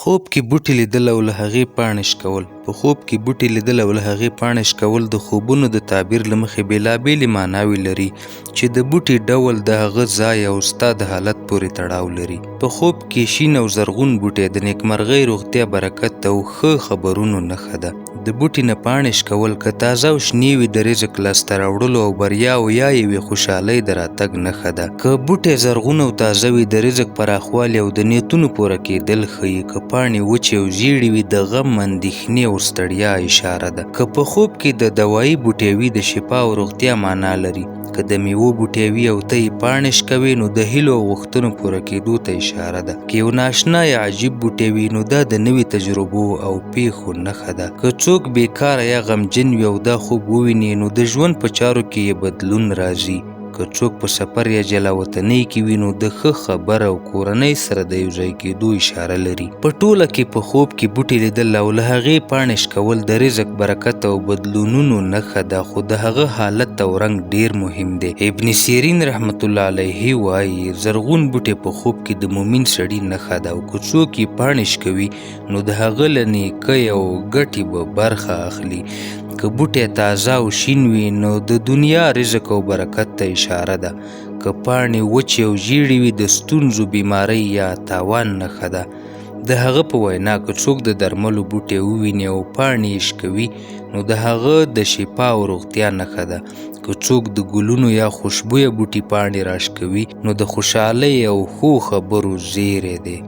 خوب کې بوټي لیدل او له هغې پاڼې شکول. په خوب کې بوټي لیدل او له هغې پاڼې شکول د خوبونو د تعبیر له مخې بېلابېلې معناوې لري چې د بوټي ډول، د هغه ځای او ستا د حالت پورې تړاو لري. په خوب کې شین او زرغون بوټي د نیکمرغۍ، روغتیا، برکت او ښه خبرونو نښه ده. د بوټي نه پاڼې شکول که تازه او شنې وي، د رزق لاسته راوړلو او بریاو یا یوې خوشحالۍ د راتګ نښه ده. که بوټی زرغون او تازه وي، د رزق پراخوالی او د نیتونو پوره کېدل ښیي. که پاڼې وچې او ژیړې وي، د غم، اندېښنې او ستړیا اشاره ده. که په خوب کې د دوایي بوټی وي، د شفا او روغتیا معنا لري. که د میوو بوټی وي او ته یې پاڼې شکوې، نو د هیلو او غوښتنو پوره کېدو ته اشاره ده. که یو نااشنا یا عجیب بوټی وي، نو دا د نوي تجربو او پیښو نښه ده. که څوک بیکاره یا غمجن وي او دا خوب وویني، نو د ژوند په چارو کې یې بدلون راځي. که څوک په سفر یا جلا وطنۍ کې وي، نو د ښه خبر او کورنۍ سره د یو ځای کېدو اشاره لري. په ټوله کې په خوب کې بوټي لیدل او له هغې پاڼې شکول د رزق، برکت او بدلونونو نښه ده، خو د هغه حالت او رنګ ډیر مهم دی. ابن سیرین رحمت الله علیه وایي زرغون بوټي په خوب کې د مؤمن سړي نښه ده، او که څوک یې پاڼې شکوي، نو د هغه له نیکۍ او ګټې به برخه اخلي. که بوټی تازه او شین وي، نو د دنیا، رزق او برکت ته اشاره ده. که پاڼې وچې او ژیړې وي، د ستونزو، بیمارۍ یا تاوان نښه ده. د هغه په وینا که څوک د درملو بوټی وویني او پاڼې یې شکوي، نو د هغه د شفا او روغتیا نښه ده. که څوک د ګلونو یا خوشبویه بوټي پاڼې راشکوي، نو د خوشحالۍ او ښو خبرو زیری دی.